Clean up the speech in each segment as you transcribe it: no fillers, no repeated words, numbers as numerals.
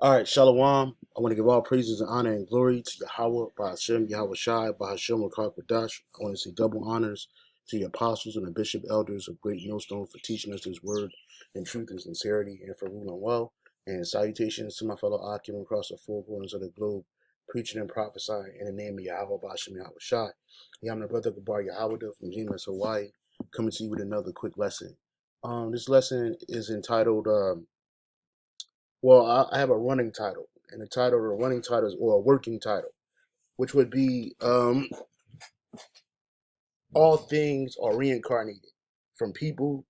All right, Shalom. I want to give all praises and honor and glory to Yahweh, Bahashem, Yahweh Shai, Bahashem, Rakar Kodash. I want to say double honors to the apostles and the bishop elders of Great Millstone for teaching us this word in truth and sincerity and for ruling well. And salutations to my fellow Akim across the four corners of the globe, preaching and prophesying in the name of Yahweh, Bahashem, Yahweh Shai. Yeah, I'm the brother Gabar Yahweh from James, Hawaii, coming to you with another quick lesson. This lesson is entitled I have a running title, and the title of the running title is, or a working title, which would be All Things Are Reincarnated from People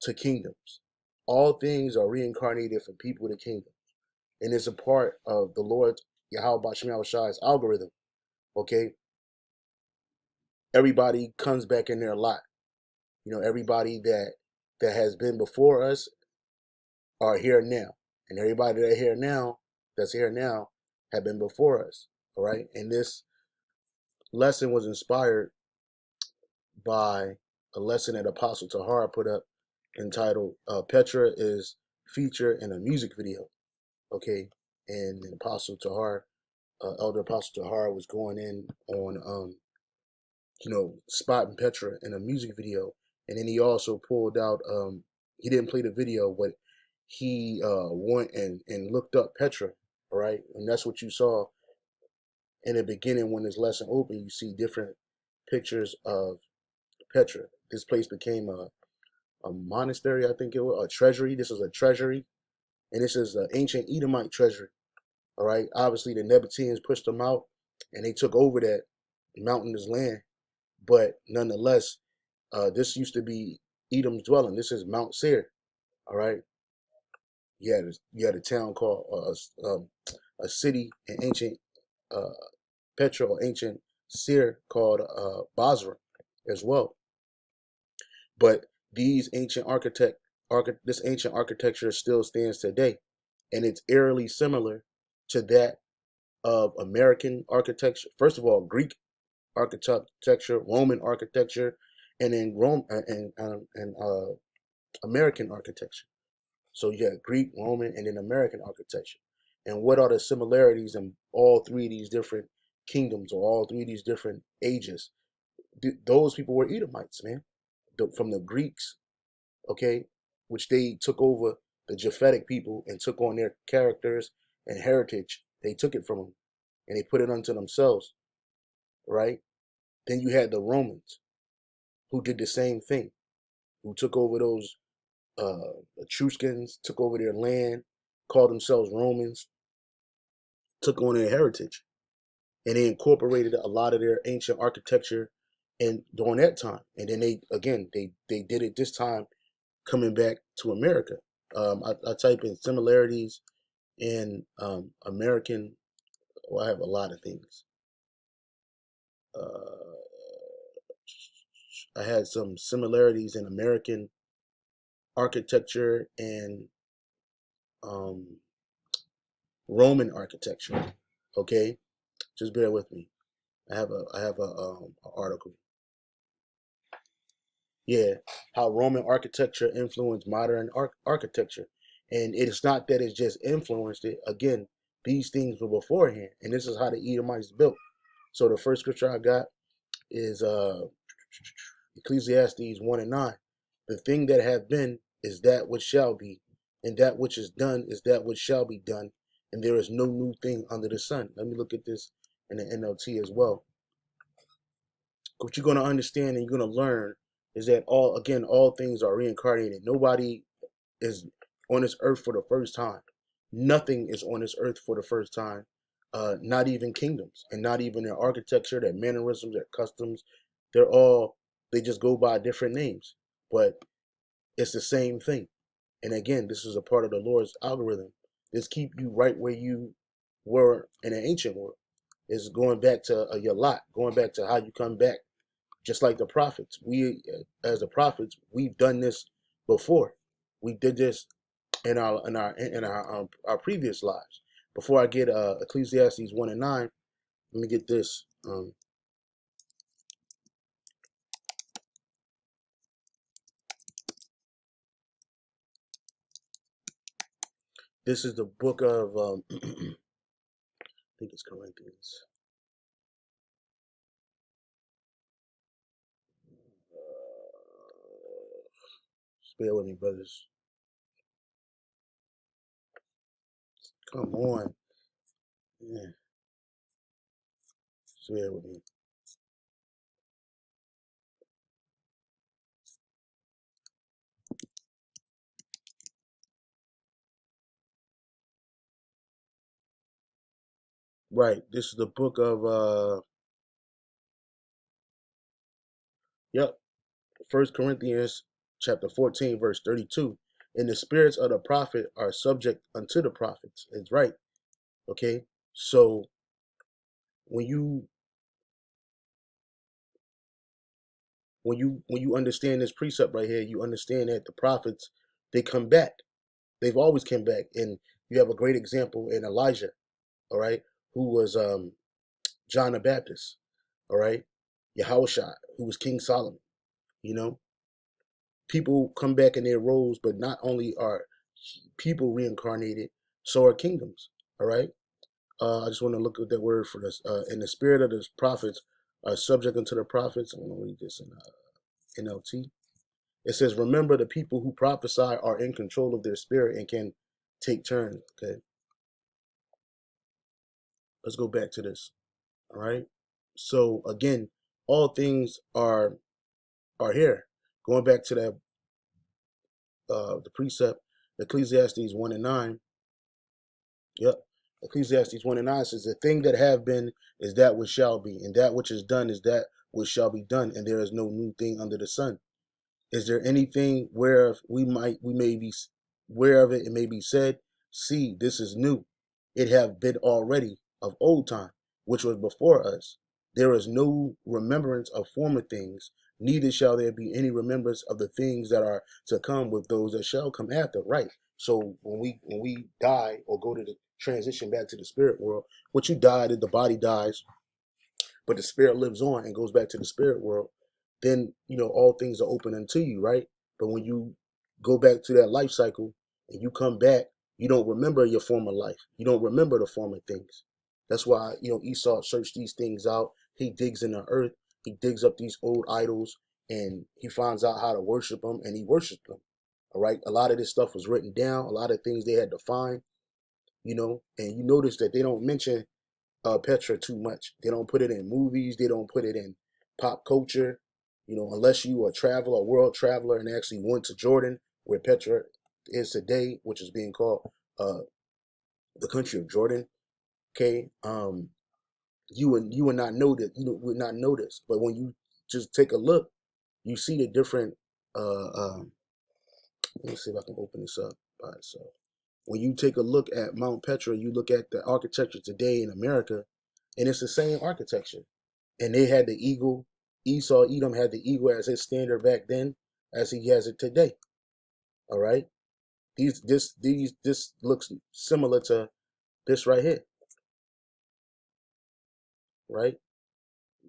to Kingdoms. All things are reincarnated from people to kingdoms. And it's a part of the Lord Yahweh Bashim Shai's algorithm. Okay? Everybody comes back in their lot. Everybody that has been before us are here now. And everybody that's here now have been before us. All right. And this lesson was inspired by a lesson that Apostle Tahara put up entitled Petra is featured in a music video. Okay. And the Apostle Tahara, Elder Apostle Tahara was going in on, spotting Petra in a music video. And then he also pulled out, he didn't play the video, but he went and looked up Petra. All right. And that's what you saw in the beginning when this lesson opened. You see different pictures of Petra. This place became a monastery, I think it was, a treasury. This was a treasury, and this is an ancient Edomite treasury. All right. Obviously, the Nabateans pushed them out, and they took over that mountainous land. But nonetheless, this used to be Edom's dwelling. This is Mount Seir. All right. You had a town called a city in ancient uh, Petra or ancient Seir called Basra as well. But these this ancient architecture still stands today, and it's eerily similar to that of American architecture. First of all, Greek architecture, Roman architecture, and then American architecture. So you have Greek, Roman, and then American architecture. And what are the similarities in all three of these different kingdoms or all three of these different ages? Those people were Edomites, man. From the Greeks, okay, which they took over the Japhetic people and took on their characters and heritage. They took it from them and they put it unto themselves, right? Then you had the Romans who did the same thing, who took over those Etruscans, took over their land, called themselves Romans, took on their heritage, and they incorporated a lot of their ancient architecture and during that time. And then they did it this time coming back to America. I type in similarities in American. Well, I have a lot of things. Uh, I had some similarities in American architecture and um, Roman architecture. Okay, just bear with me. I have a article. Yeah, how Roman architecture influenced modern architecture, and it's not that it's just influenced it. Again, these things were beforehand, and this is how the Edomites built. So the first scripture I got is Ecclesiastes 1:9. The thing that have been is that which shall be, and that which is done is that which shall be done, and there is no new thing under the sun. Let me look at this in the NLT as well. What you're going to understand and you're going to learn is that all things are reincarnated. Nobody is on this earth for the first time. Nothing is on this earth for the first time. Not even kingdoms, and not even their architecture, their mannerisms, their customs. They just go by different names, but it's the same thing. And again, this is a part of the Lord's algorithm. This keep you right where you were in the ancient world. It's going back to your lot, going back to how you come back. Just like the prophets, as the prophets, we've done this before. We did this in our previous lives. Before I get Ecclesiastes 1:9, let me get this. This is the book of I think it's Corinthians. Just bear with me, brothers. Come on. Yeah, just bear with me. Right. This is the book of yep, First Corinthians chapter 14, verse 32. And the spirits of the prophet are subject unto the prophets. It's right. Okay. So when you when you understand this precept right here, you understand that the prophets, they come back. They've always come back. And you have a great example in Elijah, all right, who was John the Baptist, all right, Yahushua, who was King Solomon. You know, people come back in their roles, but not only are people reincarnated, so are kingdoms. All right. I just want to look at that word for this. In the spirit of the prophets are subject unto the prophets. I'm going to read this in NLT. It says, remember the people who prophesy are in control of their spirit and can take turns. Okay. Let's go back to this. All right. So again, all things are here. Going back to that the precept, Ecclesiastes 1 and 9. Yep. Ecclesiastes 1 and 9 says, the thing that have been is that which shall be, and that which is done is that which shall be done, and there is no new thing under the sun. Is there anything whereof we may be whereof it may be said, see, this is new. It have been already of old time, which was before us. There is no remembrance of former things, neither shall there be any remembrance of the things that are to come with those that shall come after. Right. So when we die or go to the transition back to the spirit world, what you died, the body dies, but the spirit lives on and goes back to the spirit world, then all things are open unto you, right? But when you go back to that life cycle and you come back, you don't remember your former life. You don't remember the former things. That's why Esau searched these things out. He digs in the earth. He digs up these old idols and he finds out how to worship them, and he worships them. All right. A lot of this stuff was written down. A lot of things they had to find. And you notice that they don't mention Petra too much. They don't put it in movies. They don't put it in pop culture. Unless you are a traveler, a world traveler, and actually went to Jordan, where Petra is today, which is being called uh, the country of Jordan. Okay, you would not know that. You would not know this, but when you just take a look, you see the different. Let me see if I can open this up by itself. When you take a look at Mount Petra, you look at the architecture today in America, and it's the same architecture. And they had the eagle. Esau, Edom had the eagle as his standard back then, as he has it today. All right. This looks similar to this right here, right?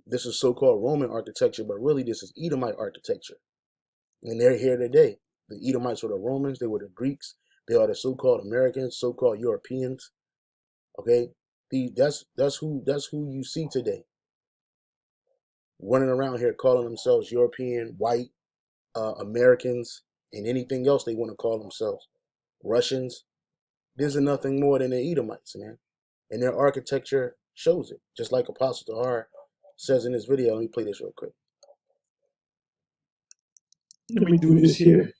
This is so-called Roman architecture, but really this is Edomite architecture, and they're here today. The Edomites were the Romans. They were the Greeks. They are the so-called Americans, so-called Europeans. Okay, that's who you see today, running around here calling themselves European, white, Americans, and anything else they want to call themselves. Russians. These are nothing more than the Edomites, man. And their architecture shows it. Just like Apostle Tahar says in this video. Let me play this real quick. Let me do this here.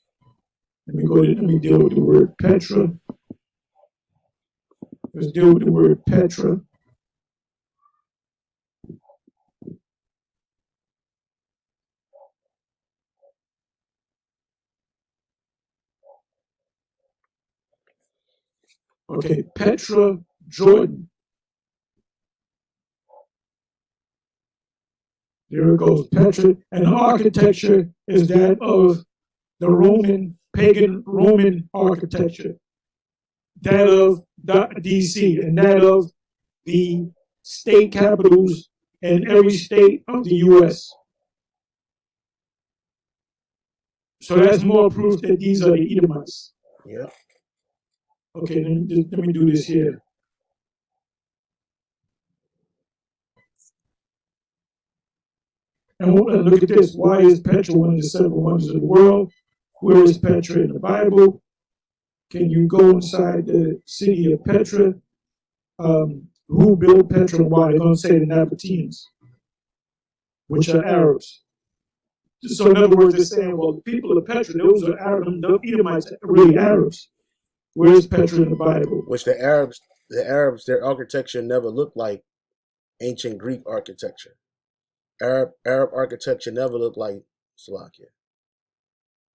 Let me deal with the word Petra. Let's deal with the word Petra. Okay, Petra, Jordan. There it goes, Petra. And the architecture is that of the Roman, pagan Roman architecture, that of DC, and that of the state capitals in every state of the U.S. So that's more proof that these are the Edomites. Yeah. Okay, let me do this here. And look at this. Why is Petra one of the seven wonders of the world? Where is Petra in the Bible? Can you go inside the city of Petra? Who built Petra and why? They're going to say the Nabateans, which are Arabs. So in other words, they're saying, well, the people of Petra, those are Arabs. The Edomites are really Arabs. Where's Petra in the Bible? Which the Arabs, their architecture never looked like ancient Greek architecture. Arab architecture never looked like Slovakia.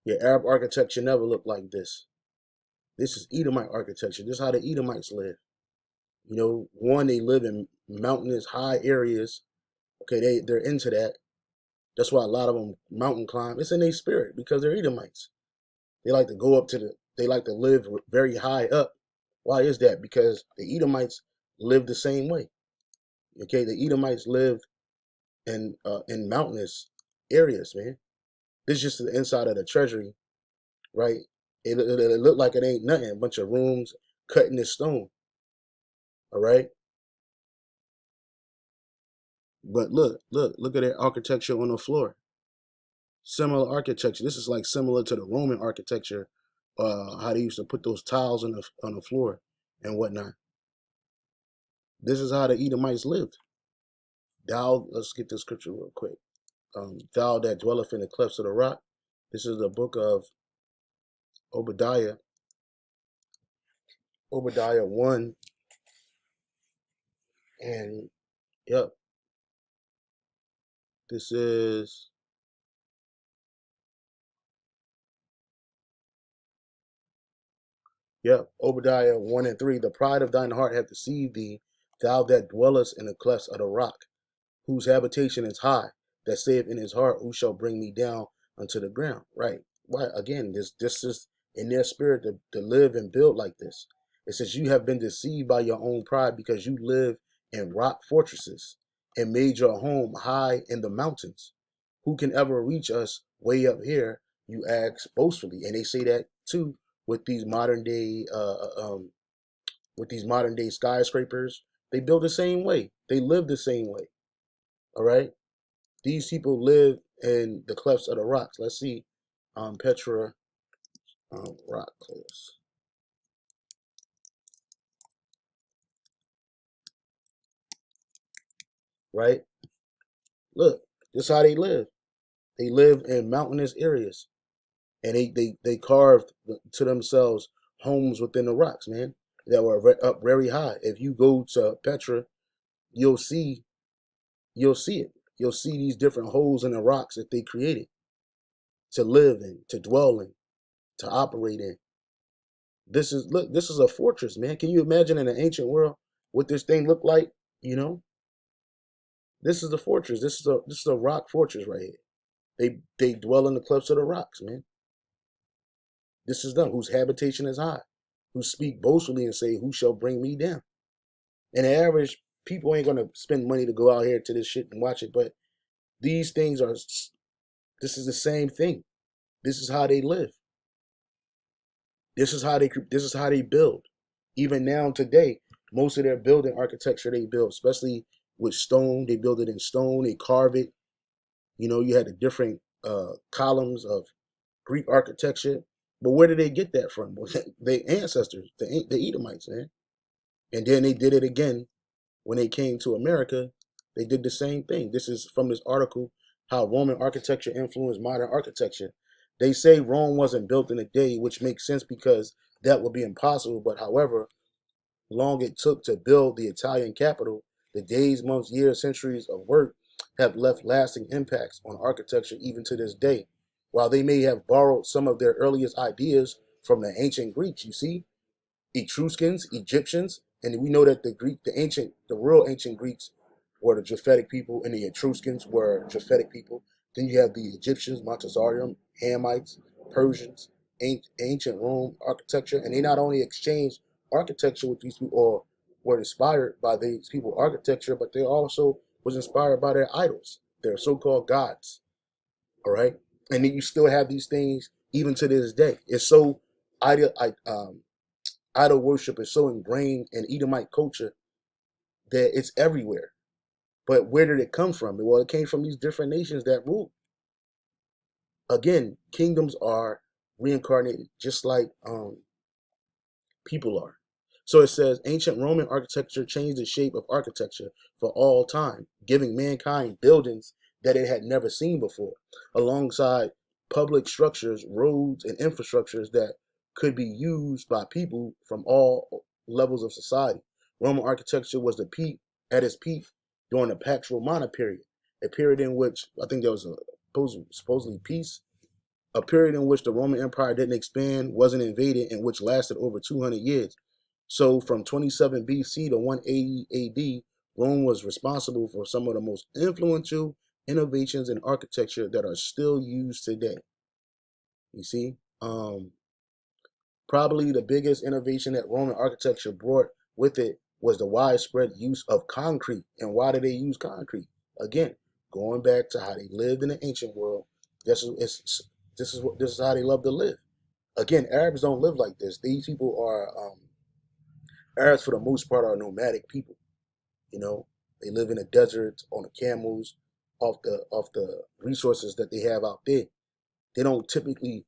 Yeah, Arab architecture never looked like this. This is Edomite architecture. This is how the Edomites live. You know, one, they live in mountainous, high areas. Okay, they're into that. That's why a lot of them mountain climb. It's in their spirit because they're Edomites. They like to go up to they like to live very high up. Why is that? Because the Edomites live the same way. Okay, the Edomites live in mountainous areas, man. This is just the inside of the treasury, right? It looked like it ain't nothing. A bunch of rooms cut in the stone. All right. But look at that architecture on the floor. Similar architecture. This is like similar to the Roman architecture, how they used to put those tiles on the floor and whatnot. This is how the Edomites lived. Thou, let's get this scripture real quick. Thou that dwelleth in the clefts of the rock. This is the book of Obadiah. Obadiah 1. And yep, this is Obadiah 1 and 3. The pride of thine heart hath deceived thee, thou that dwellest in the clefts of the rock, whose habitation is high, that saith in his heart, who shall bring me down unto the ground? Right. Why again, this is in their spirit to live and build like this. It says you have been deceived by your own pride because you live in rock fortresses and made your home high in the mountains. Who can ever reach us way up here? You ask boastfully. And they say that too with these modern day skyscrapers. They build the same way. They live the same way. All right. These people live in the clefts of the rocks. Let's see. Petra rock cliffs. Right? Look, this is how they live. They live in mountainous areas. And they carved to themselves homes within the rocks, man, that were up very high. If you go to Petra, you'll see it. You'll see these different holes in the rocks that they created to live in, to dwell in, to operate in. This is a fortress, man. Can you imagine in an ancient world what this thing looked like? You know, this is the fortress. This is a rock fortress right here. They dwell in the cliffs of the rocks, man. This is them whose habitation is high, who speak boastfully and say, "Who shall bring me down?" And the average people ain't gonna spend money to go out here to this shit and watch it, but these things are. This is the same thing. This is how they live. This is how they build. Even now today, most of their building architecture they build, especially with stone, they build it in stone. They carve it. You know, you had the different columns of Greek architecture. But where did they get that from? Well, their ancestors, the Edomites, man. And then they did it again when they came to America. They did the same thing. This is from this article, how Roman architecture influenced modern architecture. They say Rome wasn't built in a day, which makes sense because that would be impossible. But however long it took to build the Italian capital, the days, months, years, centuries of work have left lasting impacts on architecture even to this day. While they may have borrowed some of their earliest ideas from the ancient Greeks, you see, Etruscans, Egyptians, and we know that the real ancient Greeks were the Japhetic people, and the Etruscans were Japhetic people. Then you have the Egyptians, Montezarium, Hamites, Persians, ancient Rome architecture, and they not only exchanged architecture with these people, or were inspired by these people architecture, but they also was inspired by their idols, their so-called gods. All right, and then you still have these things even to this day. It's so idol, Idol worship is so ingrained in Edomite culture that it's everywhere. But where did it come from? Well, it came from these different nations that ruled. Again, kingdoms are reincarnated, just like people are. So it says ancient Roman architecture changed the shape of architecture for all time, giving mankind buildings that it had never seen before, alongside public structures, roads, and infrastructures that could be used by people from all levels of society. Roman architecture was at its peak during the Pax Romana period, a period in which I think there was a supposedly peace, a period in which the Roman Empire didn't expand, wasn't invaded, and which lasted over 200 years. So from 27 BC to 180 AD, Rome was responsible for some of the most influential innovations in architecture that are still used today. You see, probably the biggest innovation that Roman architecture brought with it was the widespread use of concrete. And why did they use concrete? Again, going back to how they lived in the ancient world. This is how they love to live. Again, Arabs don't live like this. These people are Arabs for the most part are nomadic people. You know, they live in the desert on the camels, off the resources that they have out there. They don't typically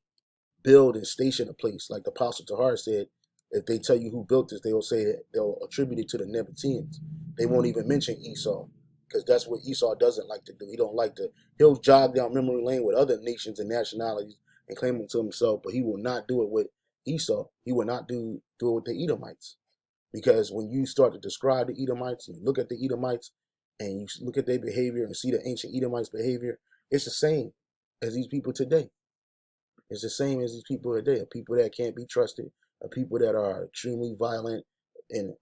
build and station a place. Like the Apostle Tahar said, if they tell you who built this, they'll say that they'll attribute it to the Nabateans. They won't even mention Esau because that's what Esau doesn't like to do. He don't like to. He'll jog down memory lane with other nations and nationalities and claim them to himself, but he will not do it with Esau. He will not do it with the Edomites. Because when you start to describe the Edomites, and you look at the Edomites, and you look at their behavior and see the ancient Edomites' behavior, it's the same as these people today. It's the same as these people today. People that can't be trusted, people that are extremely violent and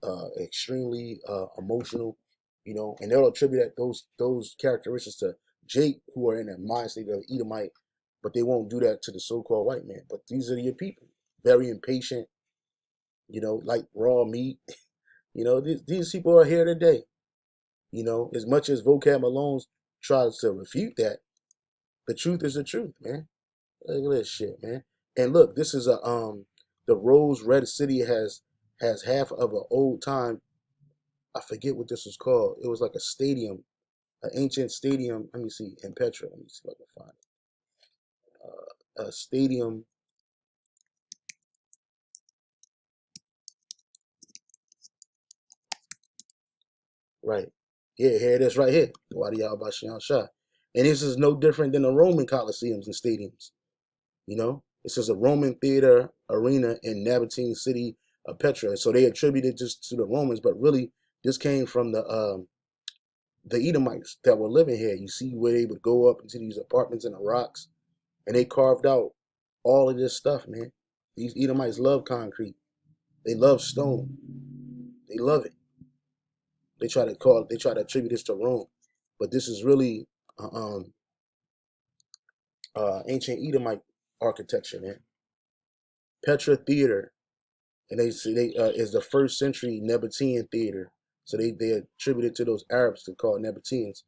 extremely emotional, and they'll attribute those characteristics to Jake, who are in a mind state of Edomite, but they won't do that to the so-called white man. But these are your people, very impatient, like raw meat. These people are here today. As much as Vocab Malone tries to refute that, the truth is the truth, man. Look at this shit, man. And look, this is the Rose Red City has half of an old time. I forget what this was called. It was like a stadium, an ancient stadium. Let me see in Petra. Let me see if I can find it. A stadium, right? Yeah, here it is, right here. Wadi Al Bashan Shah. And this is no different than the Roman coliseums and stadiums. It says a Roman theater arena in Nabatean city of Petra. So they attributed this to the Romans, but really this came from the Edomites that were living here. You see where they would go up into these apartments in the rocks, and they carved out all of this stuff, man. These Edomites love concrete. They love stone. They love it. They try to attribute this to Rome, but this is really ancient Edomite architecture, man. Petra Theater, and they say they is the first century Nabatean theater. So they attribute it to those Arabs to call Nabateans.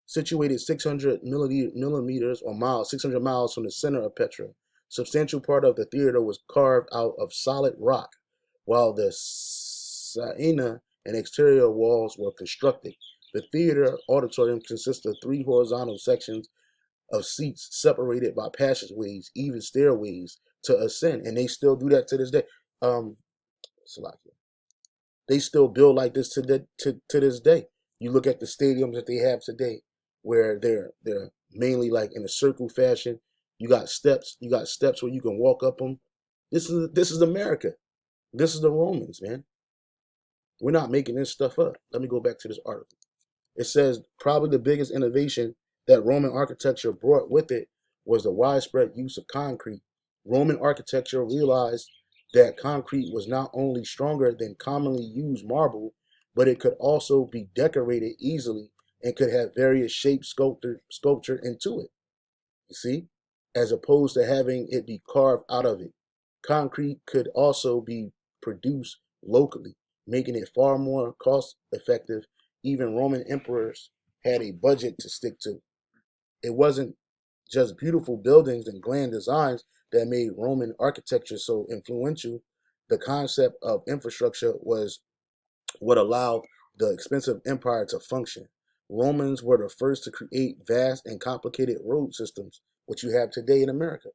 Situated 600 millimeters or miles, 600 miles from the center of Petra. Substantial part of the theater was carved out of solid rock, while the Saina and exterior walls were constructed. The theater auditorium consists of three horizontal sections of seats separated by passageways, even stairways to ascend, and they still do that to this day. Um, they still build like this to this day. You look at the stadiums that they have today, where they're mainly like in a circle fashion. You got steps. You got steps where you can walk up them. This is America. This is the Romans, man. We're not making this stuff up. Let me go back to this article. It says probably the biggest innovation that Roman architecture brought with it was the widespread use of concrete. Roman architecture realized that concrete was not only stronger than commonly used marble, but it could also be decorated easily and could have various shapes sculptured into it. You see, as opposed to having it be carved out of it. Concrete could also be produced locally, making it far more cost effective. Even Roman emperors had a budget to stick to. It wasn't just beautiful buildings and grand designs that made Roman architecture so influential. The concept of infrastructure was what allowed the expensive empire to function. Romans were the first to create vast and complicated road systems, which you have today in America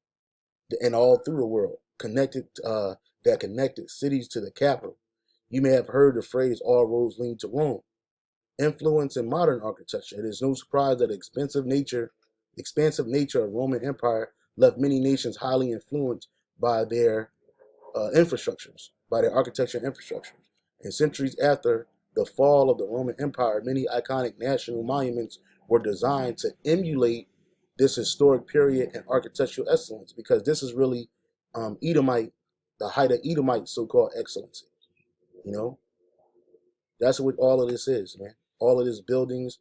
and all through the world, that connected cities to the capital. You may have heard the phrase "all roads lead to Rome." Influence in modern architecture. It is no surprise that expansive nature of Roman Empire left many nations highly influenced by their infrastructures, by their architecture infrastructures. And centuries after the fall of the Roman Empire, many iconic national monuments were designed to emulate this historic period and architectural excellence, because this is really Edomite, the height of Edomite so-called excellency. You know, that's what all of this is, man. All of these buildings,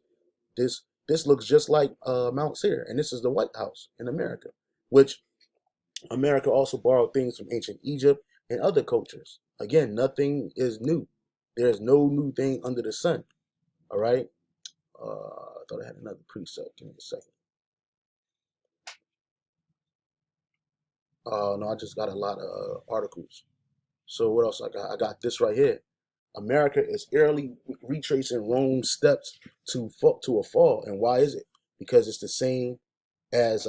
this looks just like Mount Seir, and this is the White House in America, which America also borrowed things from ancient Egypt and other cultures. Again, nothing is new. There's no new thing under the sun. All right. I thought I had another preset. Give me a second. No, I just got a lot of articles. So what else I got? I got this right here. America is eerily retracing Rome's steps to a fall, and why is it? Because it's the same as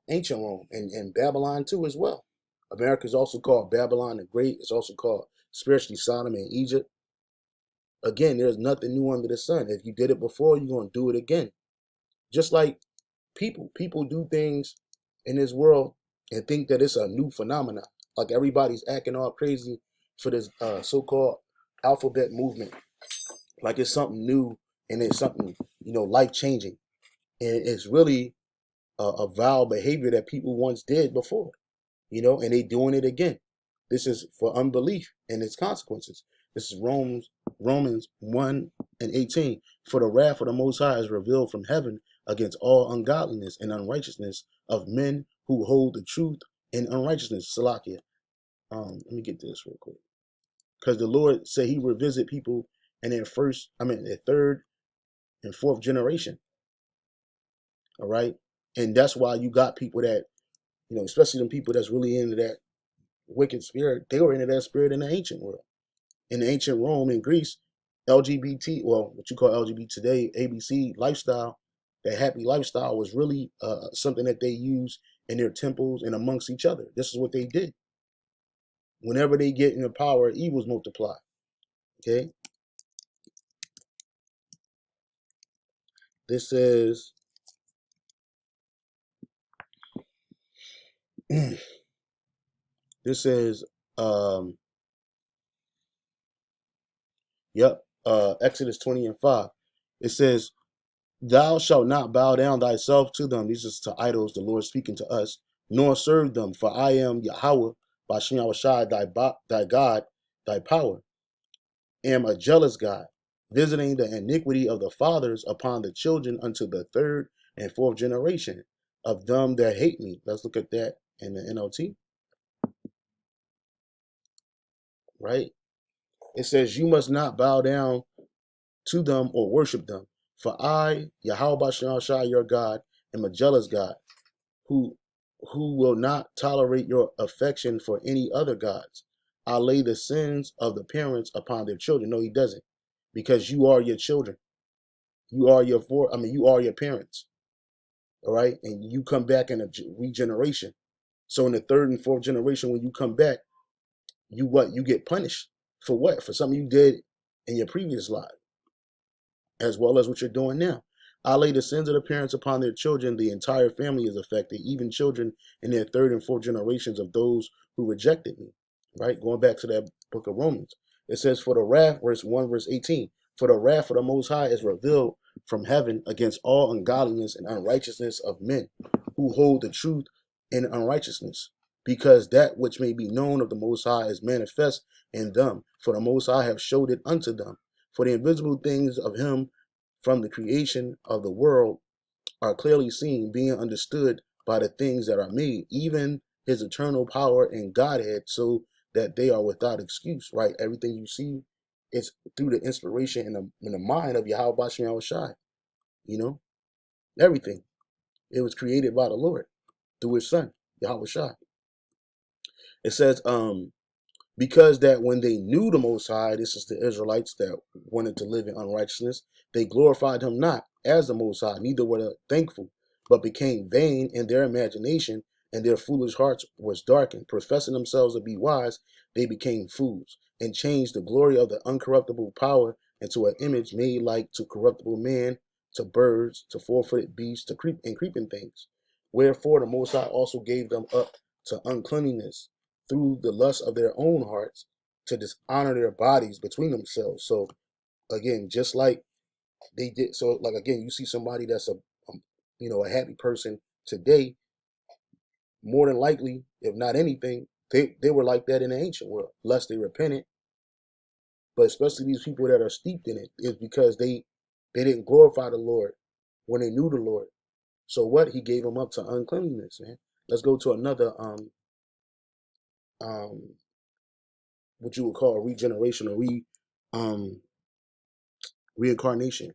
ancient Rome and Babylon too as well. America is also called Babylon the Great. It's also called spiritually Sodom and Egypt. Again, there's nothing new under the sun. If you did it before, you're going to do it again. Just like people do things in this world and think that it's a new phenomenon. Like everybody's acting all crazy for this so-called alphabet movement. Like it's something new and it's something, life-changing. And it's really a vile behavior that people once did before, and they doing it again. This is for unbelief and its consequences. This is Romans 1 and 18. For the wrath of the Most High is revealed from heaven against all ungodliness and unrighteousness of men who hold the truth in unrighteousness. Salakia. Let me get this real quick. Because the Lord said he would visit people in their third and fourth generation. All right. And that's why you got people that, especially them people that's really into that wicked spirit. They were into that spirit in the ancient world. In the ancient Rome and Greece, LGBT, well, what you call LGBT today, ABC lifestyle, that happy lifestyle was really something that they used in their temples and amongst each other. This is what they did. Whenever they get in the power, evils multiply. Okay? This is this is Exodus 20 and 5. It says, "Thou shalt not bow down thyself to them." These are to idols, the Lord speaking to us. "Nor serve them, for I am Yahweh, Bashem Yahushai, thy God, thy power. Am a jealous God, visiting the iniquity of the fathers upon the children unto the third and fourth generation of them that hate me." Let's look at that in the NLT, right? It says, "You must not bow down to them or worship them. For I, Yahweh Bashem Yahushai, your God, am a jealous God, who will not tolerate your affection for any other gods. I lay the sins of the parents upon their children." No, he doesn't, because you are your children. You are you are your parents. All right, and you come back in a regeneration. So in the third and fourth generation, when you come back, you get punished for what? For something you did in your previous life, as well as what you're doing now. I lay the sins of the parents upon their children. The entire family is affected, even children in their third and fourth generations of those who rejected me. Right? Going back to that book of Romans. It says, "For the wrath," verse 1, verse 18, "for the wrath of the Most High is revealed from heaven against all ungodliness and unrighteousness of men who hold the truth in unrighteousness, because that which may be known of the Most High is manifest in them. For the Most High have showed it unto them. For the invisible things of him from the creation of the world are clearly seen, being understood by the things that are made, even his eternal power and Godhead, so that they are without excuse." Right? Everything you see is through the inspiration in the mind of Yahweh Bashem Yahushai. Everything. It was created by the Lord through his son, Yahweh Shai. It says, Because that when they knew the Most High, this is the Israelites that wanted to live in unrighteousness, they glorified him not as the Most High, neither were they thankful, but became vain in their imagination, and their foolish hearts was darkened. Professing themselves to be wise, they became fools, and changed the glory of the uncorruptible power into an image made like to corruptible man, to birds, to four-footed beasts, to creeping things. Wherefore the Most High also gave them up to uncleanness through the lust of their own hearts, to dishonor their bodies between themselves. So again, just like they did, so like again, you see somebody that's a happy person today, more than likely, if not anything, they were like that in the ancient world, lest they repented. But especially these people that are steeped in it is because they didn't glorify the Lord when they knew the Lord. So what? He gave them up to uncleanliness, man. Let's go to another um what you would call regeneration or um reincarnation.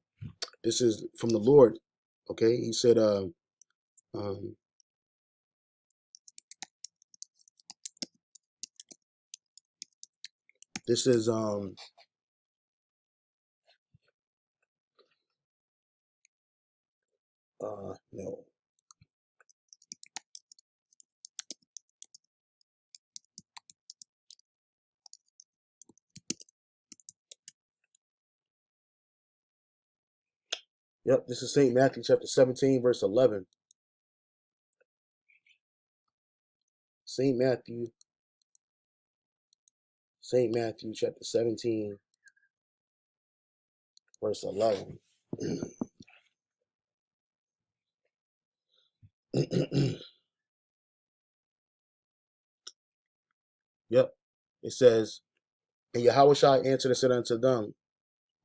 This is from the Lord. Okay, he said, um, this is no, yep, this is Saint Matthew chapter 17, verse 11. Saint Matthew, Saint Matthew chapter 17, verse 11. Yep, it says, and Yahushua answered and said unto them,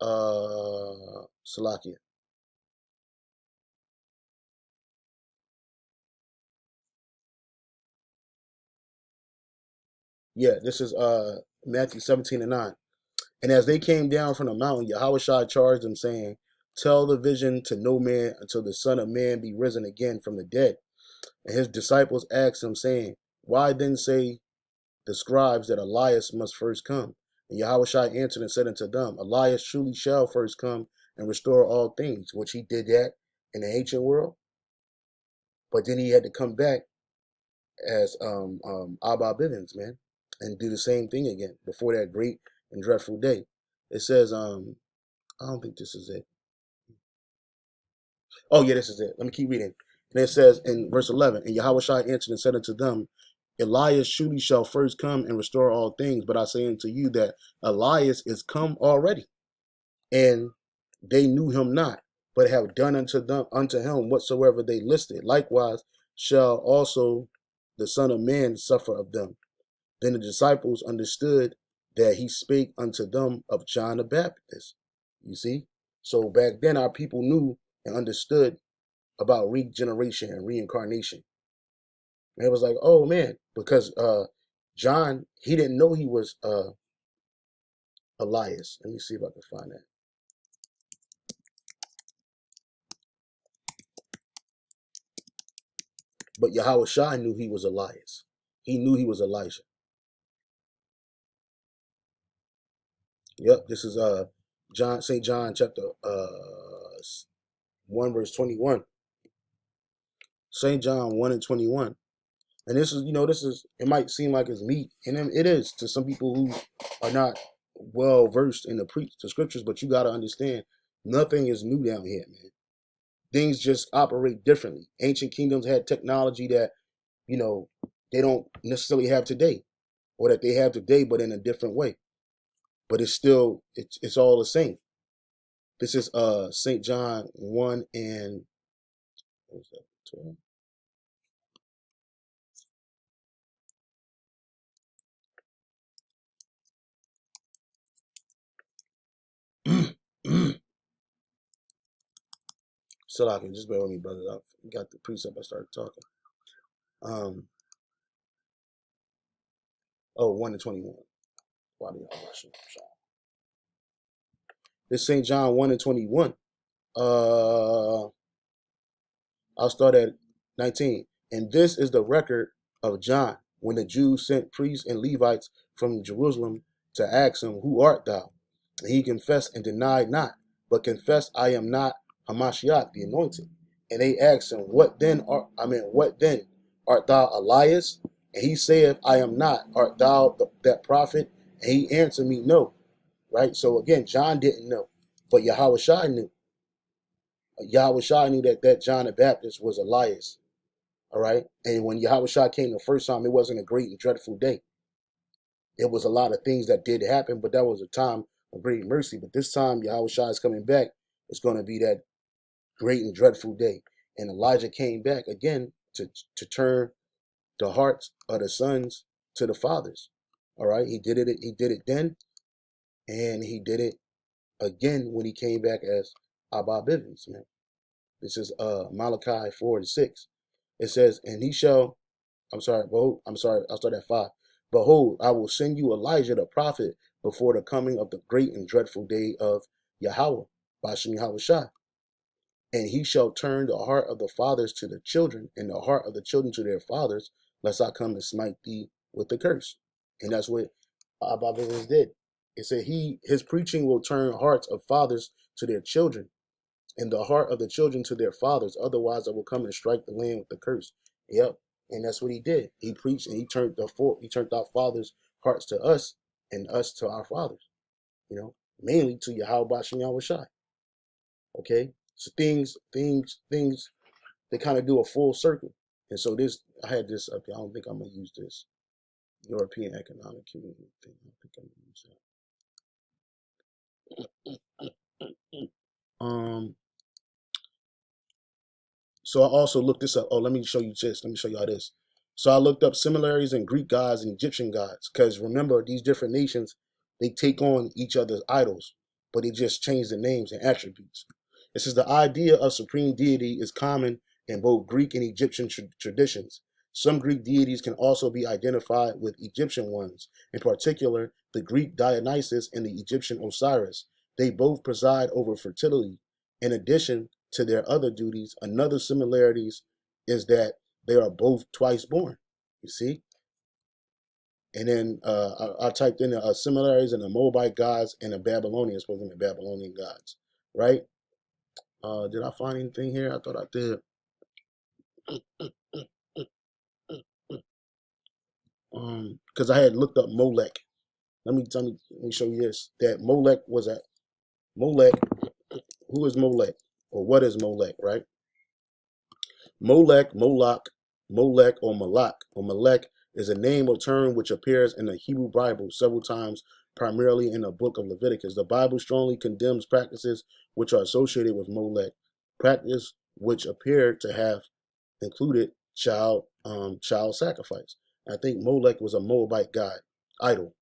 Salakia. Yeah, this is Matthew 17 and 9. And as they came down from the mountain, Yahushua charged them, saying, tell the vision to no man until the Son of Man be risen again from the dead. And his disciples asked him, saying, why then say the scribes that Elias must first come? And Yahushua answered and said unto them, Elias truly shall first come and restore all things, which he did that in the ancient world. But then he had to come back as Abba Bivens, man, and do the same thing again before that great and dreadful day. It says, I don't think this is it. Oh, yeah, this is it. Let me keep reading. And it says in verse 11, and Yahushua answered and said unto them, Elias surely shall first come and restore all things. But I say unto you that Elias is come already, and they knew him not, but have done unto him whatsoever they listed. Likewise shall also the Son of Man suffer of them. Then the disciples understood that he spake unto them of John the Baptist. You see? So back then our people knew and understood about regeneration and reincarnation. And it was like, oh man, because John, he didn't know he was Elias. Let me see if I can find that. But Yahweh Shai knew he was Elias. He knew he was Elijah. Yep, this is St. John chapter 1 verse 21. St. John 1 and 21. And this is, it might seem like it's meat, and it is to some people who are not well versed in the scriptures, but you got to understand, nothing is new down here, man. Things just operate differently. Ancient kingdoms had technology that, they don't necessarily have today, or that they have today, but in a different way. But it's all the same. This is St. John 1 and what was that, 12. So I can just bear with me, brothers. I got the precept. I started talking. Um, 1 and 21. This St. John 1 and 21. I'll start at 19. And this is the record of John when the Jews sent priests and Levites from Jerusalem to ask him, Who art thou? And he confessed and denied not, but confessed, I am not Hamashiach, the anointed. And they asked him, what then? Art thou Elias? And he saith, I am not. Art thou that prophet? And he answered me, No. Right? So again, John didn't know, but Yahweh Shai knew. Yahweh Shai knew that John the Baptist was Elias. All right. And when Yahweh Shai came the first time, it wasn't a great and dreadful day. It was a lot of things that did happen, but that was a time of great mercy. But this time, Yahweh Shai is coming back. It's going to be that great and dreadful day. And Elijah came back again to turn the hearts of the sons to the fathers. All right. He did it. He did it then. And he did it again when he came back as Abba Bivens, man. This is Malachi 4:6. It says, and he shall, I'll start at 5. Behold, I will send you Elijah the prophet before the coming of the great and dreadful day of Yahweh, Bashem Yahweh Shai. And he shall turn the heart of the fathers to the children, and the heart of the children to their fathers, lest I come and smite thee with the curse. And that's what Abba Bivens did. It said his preaching will turn hearts of fathers to their children, and the heart of the children to their fathers. Otherwise, I will come and strike the land with the curse. Yep. And that's what he did. He preached and he turned our fathers' hearts to us and us to our fathers. Mainly to Yahweh Bashem Yahweh Shai. Okay? So things they kind of do a full circle. And so I had this up here. I don't think I'm gonna use this European Economic Community thing. I don't think I'm gonna use that. So I also looked this up. Oh, let me show you this. Let me show you all this. So I looked up similarities in Greek gods and Egyptian gods. Because remember, these different nations, they take on each other's idols, but they just change the names and attributes. It says the idea of supreme deity is common in both Greek and Egyptian traditions. Some Greek deities can also be identified with Egyptian ones, in particular, the Greek Dionysus and the Egyptian Osiris. They both preside over fertility. In addition to their other duties, another similarities is that they are both twice born. You see? And then I typed in similarities in the Moabite gods and the Babylonians, supposed to be the Babylonian gods, right? Did I find anything here? I thought I did. Because I had looked up Molech. Let me show you this. That Molech was at Molech. Who is Molech, or what is Molech, right? Molech, Moloch, Molech, or Malek is a name or term which appears in the Hebrew Bible several times, primarily in the book of Leviticus. The Bible strongly condemns practices which are associated with Molech, practice which appear to have included child sacrifice. I think Molech was a Moabite god, idol,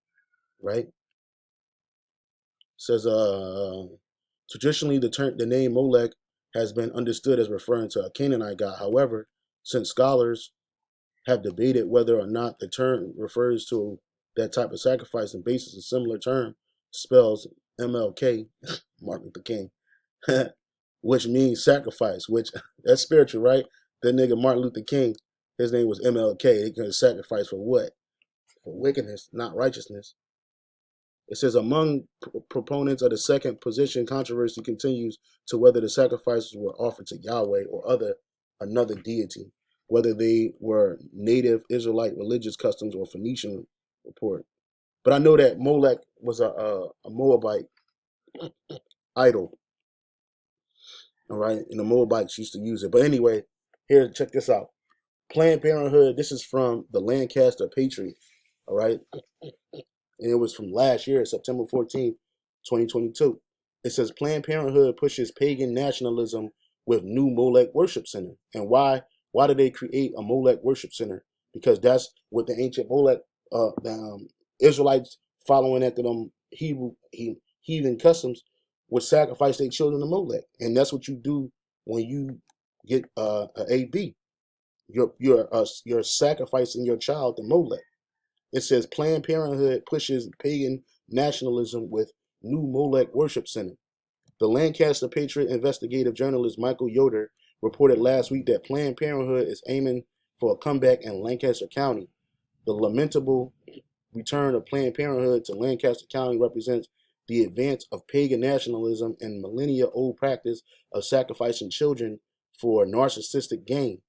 right? It says traditionally the name Molech has been understood as referring to a Canaanite god. However, since scholars have debated whether or not the term refers to that type of sacrifice and basis, a similar term spells MLK, Martin Luther King, which means sacrifice, which that's spiritual, right? That nigga Martin Luther King, his name was MLK. He can sacrifice for what? For wickedness, not righteousness. It says among proponents of the second position, controversy continues to whether the sacrifices were offered to Yahweh or another deity, whether they were native Israelite religious customs or Phoenician report. But I know that Molech was a Moabite idol, all right, and the Moabites used to use it. But anyway, here, check this out. Planned Parenthood, this is from the Lancaster Patriot, all right? And it was from last year, September 14th, 2022. It says Planned Parenthood pushes pagan nationalism with new Molech worship center. And why did they create a Molech worship center? Because that's what the ancient Molech, the Israelites following after them heathen customs would sacrifice their children to Molech. And that's what you do when you get an AB. You're sacrificing your child to Molech. It says Planned Parenthood pushes pagan nationalism with new Molech worship center. The Lancaster Patriot investigative journalist Michael Yoder reported last week that Planned Parenthood is aiming for a comeback in Lancaster County. The return of Planned Parenthood to Lancaster County represents the advance of pagan nationalism and millennia-old practice of sacrificing children for narcissistic gain.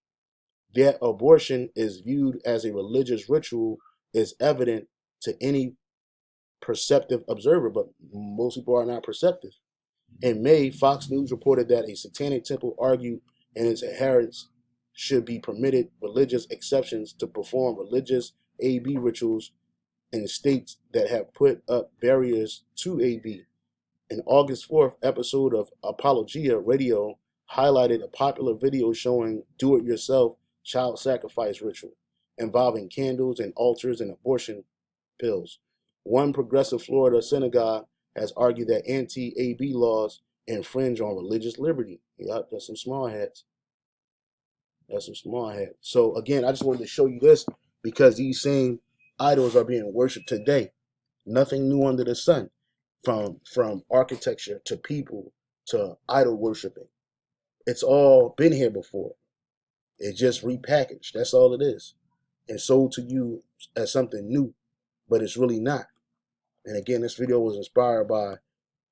That abortion is viewed as a religious ritual is evident to any perceptive observer, but most people are not perceptive. In May, Fox News reported that a satanic temple argued and its adherents should be permitted religious exceptions to perform religious AB rituals in states that have put up barriers to AB. An August 4th episode of Apologia Radio highlighted a popular video showing do-it-yourself child sacrifice ritual involving candles and altars and abortion pills. One progressive Florida synagogue has argued that anti-AB laws infringe on religious liberty. Yep, that's some small hats. That's some small hats. So again, I just wanted to show you this because these same idols are being worshipped today. Nothing new under the sun, from architecture to people to idol worshiping. It's all been here before. It's just repackaged. That's all it is, and sold to you as something new, but it's really not. And again, this video was inspired by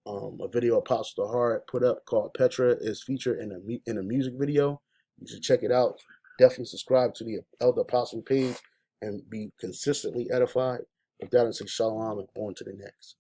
a video Apostle Hard put up called Petra is featured in a music video. You should check it out. Definitely subscribe to the Elder Apostle page and be consistently edified. With that, I say shalom and on to the next.